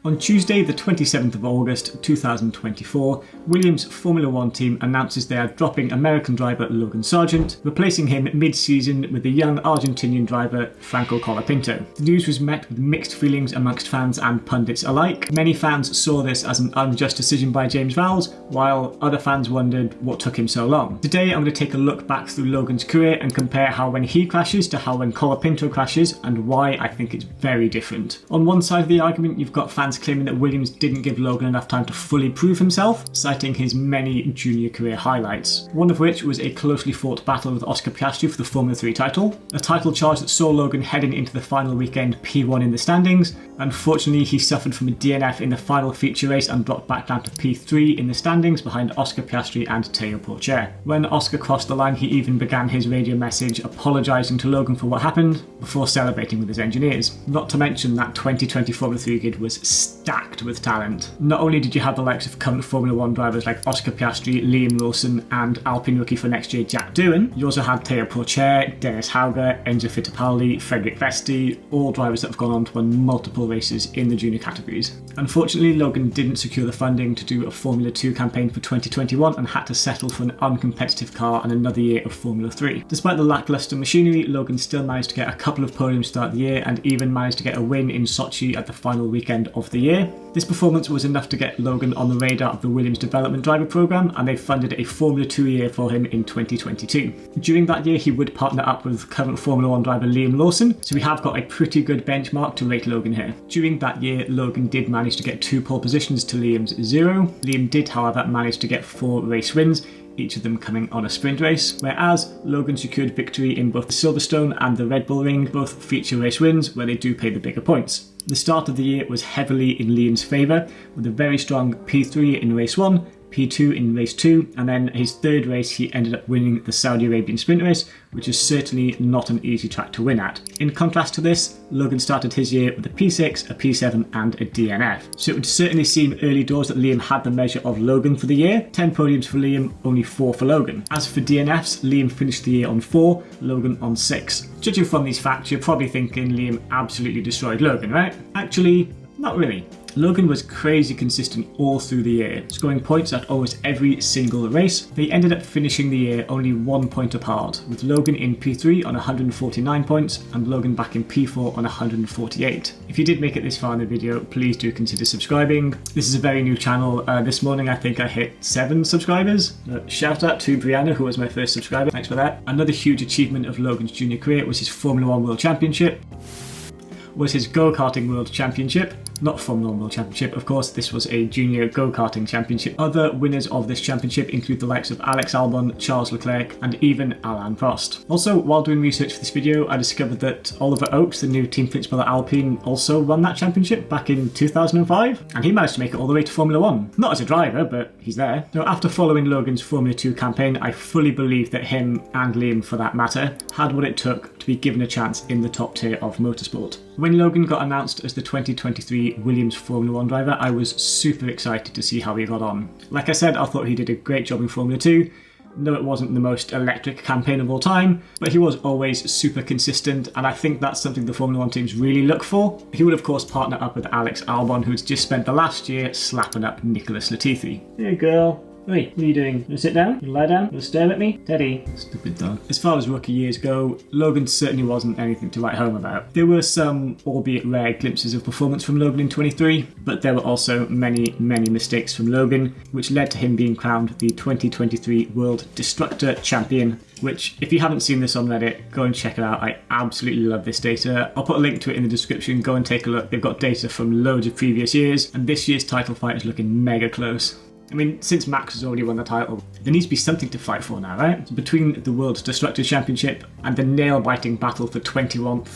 On Tuesday, the 27th of August 2024, Williams Formula One team announces they are dropping American driver Logan Sargent, replacing him mid-season with the young Argentinian driver Franco. The news was met with mixed feelings amongst fans and pundits alike. Many fans saw this as an unjust decision by James Vowles, while other fans wondered what took him so long. Today I'm going to take a look back through Logan's career and compare how when he crashes to how when Colapinto crashes, and why I think it's very different. On one side of the argument, you've got fans claiming that Williams didn't give Logan enough time to fully prove himself, citing his many junior career highlights, one of which was a closely fought battle with Oscar Piastri for the Formula 3 title, a title charge that saw Logan heading into the final weekend P1 in the standings. Unfortunately, he suffered from a DNF in the final feature race and dropped back down to P3 in the standings behind Oscar Piastri and Teo Pourchaire. When Oscar crossed the line, he even began his radio message apologising to Logan for what happened, before celebrating with his engineers. Not to mention that 2020 Formula 3 grid was stacked with talent. Not only did you have the likes of current Formula 1 drivers like Oscar Piastri, Liam Lawson and Alpine rookie for next year Jack Doohan, you also had Teo Pourchaire, Dennis Hauger, Enzo Fittipaldi, Frederick Vesti, all drivers that have gone on to win multiple races in the junior categories. Unfortunately, Logan didn't secure the funding to do a Formula 2 campaign for 2021 and had to settle for an uncompetitive car and another year of Formula 3. Despite the lacklustre machinery, Logan still managed to get a couple of podiums to start the year and even managed to get a win in Sochi at the final weekend of the year. This performance was enough to get Logan on the radar of the Williams Development Driver Programme, and they funded a Formula 2 year for him in 2022. During that year, he would partner up with current Formula 1 driver Liam Lawson, so we have got a pretty good benchmark to rate Logan here. During that year, Logan did manage to get 2 pole positions to Liam's 0. Liam did, however, manage to get 4 race wins, each of them coming on a sprint race, whereas Logan secured victory in both the Silverstone and the Red Bull Ring, both feature race wins where they do pay the bigger points. The start of the year was heavily in Liam's favour, with a very strong P3 in race 1, P2 in race 2, and then his third race he ended up winning the Saudi Arabian sprint race, which is certainly not an easy track to win at. In contrast to this, Logan started his year with a P6, a P7 and a DNF. So it would certainly seem early doors that Liam had the measure of Logan for the year. 10 podiums for Liam, only 4 for Logan. As for DNFs, Liam finished the year on 4, Logan on 6. Judging from these facts, you're probably thinking Liam absolutely destroyed Logan, right? Actually, not really. Logan was crazy consistent all through the year, scoring points at almost every single race. They ended up finishing the year only 1 point apart, with Logan in P3 on 149 points and Logan back in P4 on 148. If you did make it this far in the video, please do consider subscribing. This is a very new channel. This morning I think I hit 7 subscribers. Shout out to Brianna, who was my first subscriber. Thanks for that. Another huge achievement of Logan's junior career was his Formula 1 World Championship. Was his Go-Karting World Championship. Not Formula 1 World Championship, of course, this was a junior go-karting championship. Other winners of this championship include the likes of Alex Albon, Charles Leclerc, and even Alain Prost. Also, while doing research for this video, I discovered that Oliver Oakes, the new team principal at Alpine, also won that championship back in 2005, and he managed to make it all the way to Formula 1. Not as a driver, but he's there. So after following Logan's Formula 2 campaign, I fully believe that him, and Liam for that matter, had what it took to be given a chance in the top tier of motorsport. When Logan got announced as the 2023 Williams Formula 1 driver, I was super excited to see how he got on. Like I said, I thought he did a great job in Formula 2. No, it wasn't the most electric campaign of all time, but he was always super consistent, and I think that's something the Formula 1 teams really look for. He would of course partner up with Alex Albon, who'd just spent the last year slapping up Nicholas Latifi. Hey girl. Oi, what are you doing? You wanna sit down? You wanna lie down? You wanna stare at me? Teddy. Stupid dog. As far as rookie years go, Logan certainly wasn't anything to write home about. There were some, albeit rare, glimpses of performance from Logan in 23, but there were also many mistakes from Logan, which led to him being crowned the 2023 World Destructor Champion, which, if you haven't seen this on Reddit, go and check it out. I absolutely love this data. I'll put a link to it in the description. Go and take a look. They've got data from loads of previous years, and this year's title fight is looking mega close. I mean, since Max has already won the title, there needs to be something to fight for now, right? So between the World Destructor Championship and the nail-biting battle for 21st?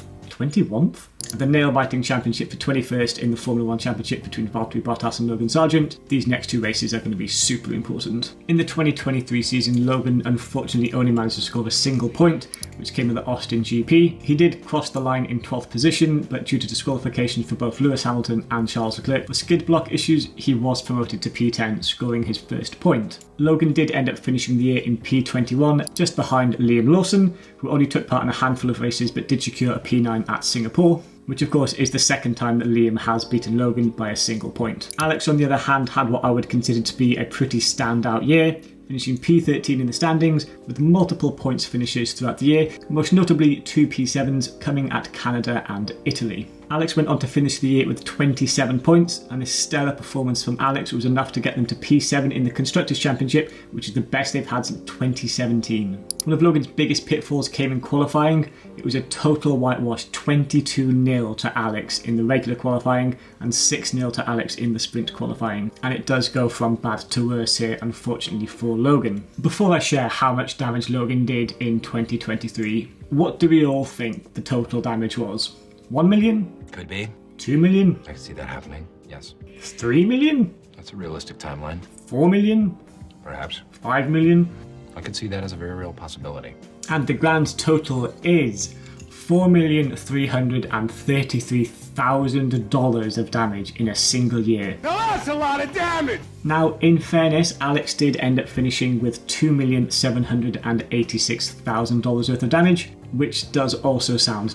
The nail-biting championship for 21st in the Formula 1 Championship between Valtteri Bottas and Logan Sargent, these next 2 races are going to be super important. In the 2023 season, Logan unfortunately only managed to score a single point, which came at the Austin GP. He did cross the line in 12th position, but due to disqualification for both Lewis Hamilton and Charles Leclerc for skid block issues, he was promoted to P10, scoring his first point. Logan did end up finishing the year in P21, just behind Liam Lawson, who only took part in a handful of races but did secure a P9 at Singapore. which of course is the second time that Liam has beaten Logan by a single point. Alex, on the other hand, had what I would consider to be a pretty standout year, finishing P13 in the standings with multiple points finishes throughout the year, most notably 2 P7s coming at Canada and Italy. Alex went on to finish the year with 27 points, and this stellar performance from Alex was enough to get them to P7 in the Constructors' Championship, which is the best they've had since 2017. One of Logan's biggest pitfalls came in qualifying. It was a total whitewash, 22-0 to Alex in the regular qualifying and 6-0 to Alex in the sprint qualifying. And it does go from bad to worse here, unfortunately for Logan. Before I share how much damage Logan did in 2023, what do we all think the total damage was? 1 million? Could be. 2 million? I can see that happening, yes. 3 million? That's a realistic timeline. 4 million? Perhaps. 5 million? I could see that as a very real possibility. And the grand total is $4,333,000 of damage in a single year. Now that's a lot of damage! Now, in fairness, Alex did end up finishing with $2,786,000 worth of damage, which does also sound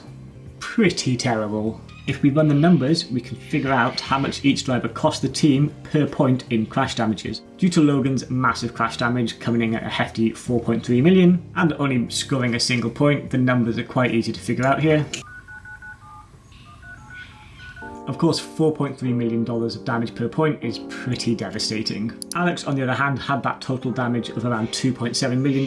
pretty terrible. If we run the numbers, we can figure out how much each driver cost the team per point in crash damages. Due to Logan's massive crash damage coming in at a hefty 4.3 million and only scoring a single point, the numbers are quite easy to figure out here. Of course, $4.3 million of damage per point is pretty devastating. Alex, on the other hand, had that total damage of around $2.7 million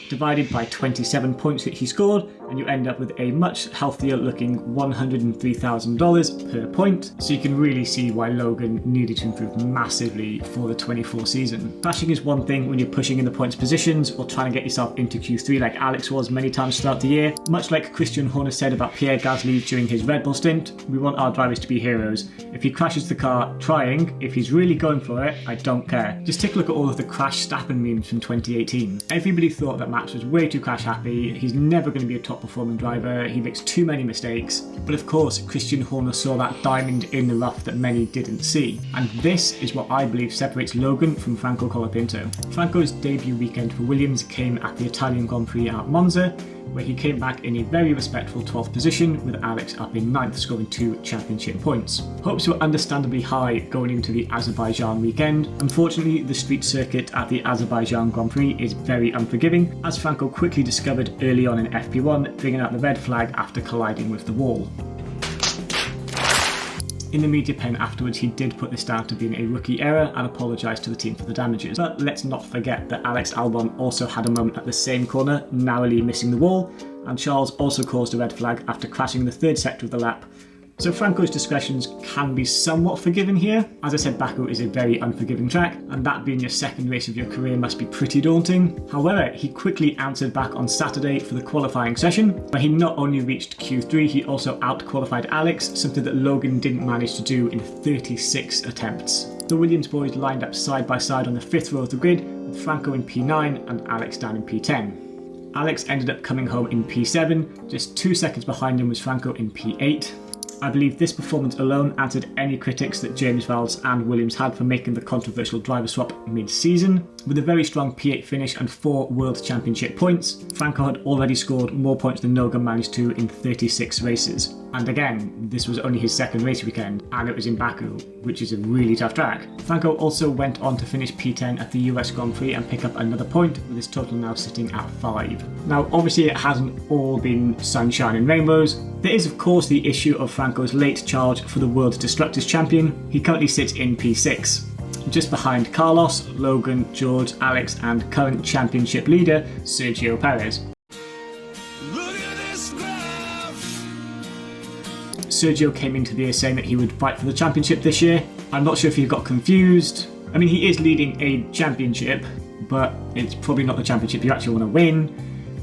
divided by 27 points that he scored, and you end up with a much healthier looking $103,000 per point. So you can really see why Logan needed to improve massively for the 24 season. Crashing is one thing when you're pushing in the points positions or trying to get yourself into Q3 like Alex was many times throughout the year. Much like Christian Horner said about Pierre Gasly during his Red Bull stint, we want our drivers to be heroes. If he crashes the car trying, if he's really going for it, I don't care. Just take a look at all of the crash Stappen memes from 2018. Everybody thought that Max was way too crash happy, he's never going to be a top performing driver, he makes too many mistakes. But of course, Christian Horner saw that diamond in the rough that many didn't see. And this is what I believe separates Logan from Franco Colapinto. Franco's debut weekend for Williams came at the Italian Grand Prix at Monza, where he came back in a very respectful 12th position with Alex up in 9th, scoring 2 championship points. Hopes were understandably high going into the Azerbaijan weekend. Unfortunately, the street circuit at the Azerbaijan Grand Prix is very unforgiving, as Franco quickly discovered early on in FP1, bringing out the red flag after colliding with the wall. In the media pen afterwards, he did put this down to being a rookie error and apologised to the team for the damages. But let's not forget that Alex Albon also had a moment at the same corner, narrowly missing the wall, and Charles also caused a red flag after crashing the third sector of the lap. So Franco's discretions can be somewhat forgiven here. As I said, Baku is a very unforgiving track, and that being your second race of your career must be pretty daunting. However, he quickly answered back on Saturday for the qualifying session, where he not only reached Q3, he also out-qualified Alex, something that Logan didn't manage to do in 36 attempts. The Williams boys lined up side by side on the 5th row of the grid, with Franco in P9 and Alex down in P10. Alex ended up coming home in P7, just 2 seconds behind him was Franco in P8. I believe this performance alone answered any critics that James Vowles and Williams had for making the controversial driver swap mid-season. With a very strong P8 finish and 4 World Championship points, Franco had already scored more points than Logan managed to in 36 races. And again, this was only his second race weekend, and it was in Baku, which is a really tough track. Franco also went on to finish P10 at the US Grand Prix and pick up another point, with his total now sitting at 5. Now, obviously it hasn't all been sunshine and rainbows. There is of course the issue of Franco's late charge for the World Destructors Champion. He currently sits in P6, just behind Carlos, Logan, George, Alex and current championship leader Sergio Perez. Sergio came into the year saying that he would fight for the championship this year. I'm not sure if he got confused. I mean, he is leading a championship, but it's probably not the championship you actually want to win.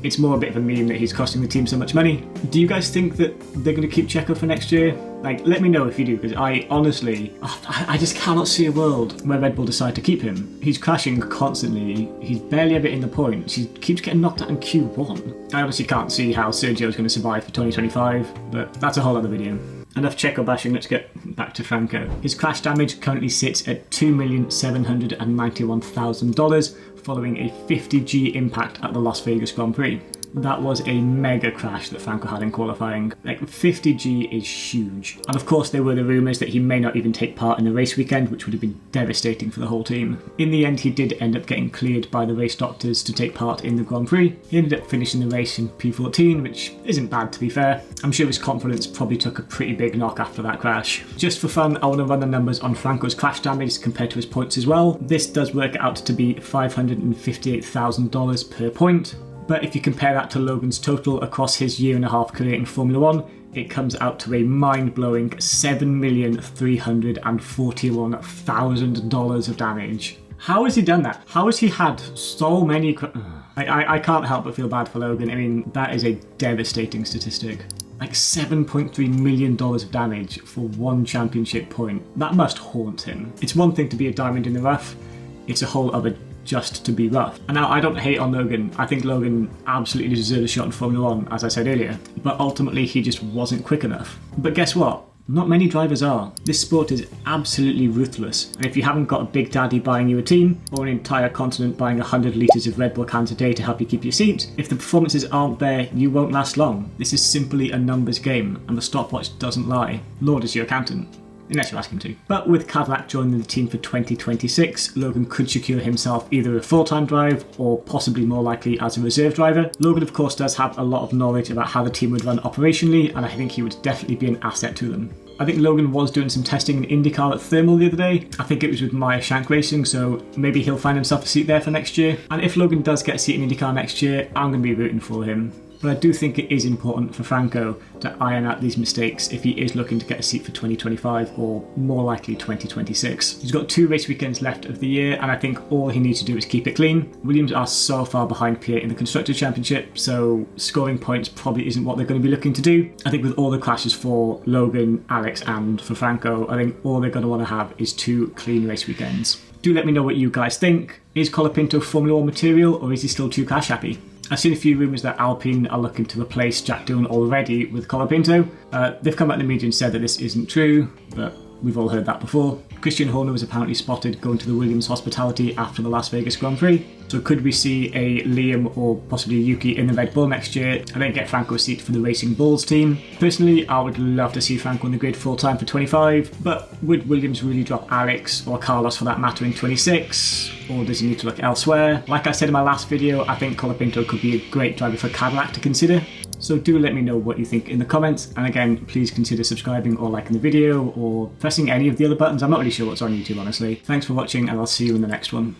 It's more a bit of a meme that he's costing the team so much money. Do you guys think that they're going to keep Checo for next year? Like, let me know if you do, because I honestly, I just cannot see a world where Red Bull decide to keep him. He's crashing constantly, he's barely ever in the points, he keeps getting knocked out in Q1. I obviously can't see how Sergio is going to survive for 2025, but that's a whole other video. Enough Checo bashing, let's get back to Franco. His crash damage currently sits at $2,791,000 following a 50G impact at the Las Vegas Grand Prix. That was a mega crash that Franco had in qualifying. Like 50G is huge. And of course there were the rumours that he may not even take part in the race weekend, which would have been devastating for the whole team. In the end he did end up getting cleared by the race doctors to take part in the Grand Prix. He ended up finishing the race in P14, which isn't bad to be fair. I'm sure his confidence probably took a pretty big knock after that crash. Just for fun, I want to run the numbers on Franco's crash damage compared to his points as well. This does work out to be $558,000 per point. But if you compare that to Logan's total across his year and a half career in Formula 1, it comes out to a mind-blowing $7,341,000 of damage. How has he done that? How has he had so many... I can't help but feel bad for Logan. I mean, that is a devastating statistic. Like $7.3 million of damage for one championship point. That must haunt him. It's one thing to be a diamond in the rough, it's a whole other just to be rough. And now I don't hate on Logan. I think Logan absolutely deserved a shot in Formula 1, as I said earlier. But ultimately he just wasn't quick enough. But guess what? Not many drivers are. This sport is absolutely ruthless. And if you haven't got a big daddy buying you a team, or an entire continent buying 100 litres of Red Bull cans a day to help you keep your seat, if the performances aren't there, you won't last long. This is simply a numbers game, and the stopwatch doesn't lie. Lord is your accountant. Unless you ask him to. But with Cadillac joining the team for 2026, Logan could secure himself either a full-time drive or possibly more likely as a reserve driver. Logan of course does have a lot of knowledge about how the team would run operationally, and I think he would definitely be an asset to them. I think Logan was doing some testing in IndyCar at Thermal the other day. I think it was with Meyer Shank Racing, so maybe he'll find himself a seat there for next year. And if Logan does get a seat in IndyCar next year, I'm going to be rooting for him. But I do think it is important for Franco to iron out these mistakes if he is looking to get a seat for 2025 or more likely 2026. He's got 2 race weekends left of the year, and I think all he needs to do is keep it clean. Williams are so far behind Pierre in the Constructors' Championship, so scoring points probably isn't what they're going to be looking to do. I think with all the crashes for Logan, Alex and for Franco, I think all they're going to want to have is 2 clean race weekends. Do let me know what you guys think. Is Colapinto Formula 1 material, or is he still too cash happy? I've seen a few rumours that Alpine are looking to replace Jack Doohan already with Colapinto. They've come out in the media and said that this isn't true, but we've all heard that before. Christian Horner was apparently spotted going to the Williams hospitality after the Las Vegas Grand Prix. So could we see a Liam or possibly a Yuki in the Red Bull next year and then get Franco a seat for the Racing Bulls team? Personally, I would love to see Franco on the grid full time for 25, but would Williams really drop Alex or Carlos for that matter in 26? Or does he need to look elsewhere? Like I said in my last video, I think Colapinto could be a great driver for Cadillac to consider. So do let me know what you think in the comments, and again, please consider subscribing or liking the video or pressing any of the other buttons. I'm not really sure what's on YouTube honestly. Thanks for watching, and I'll see you in the next one.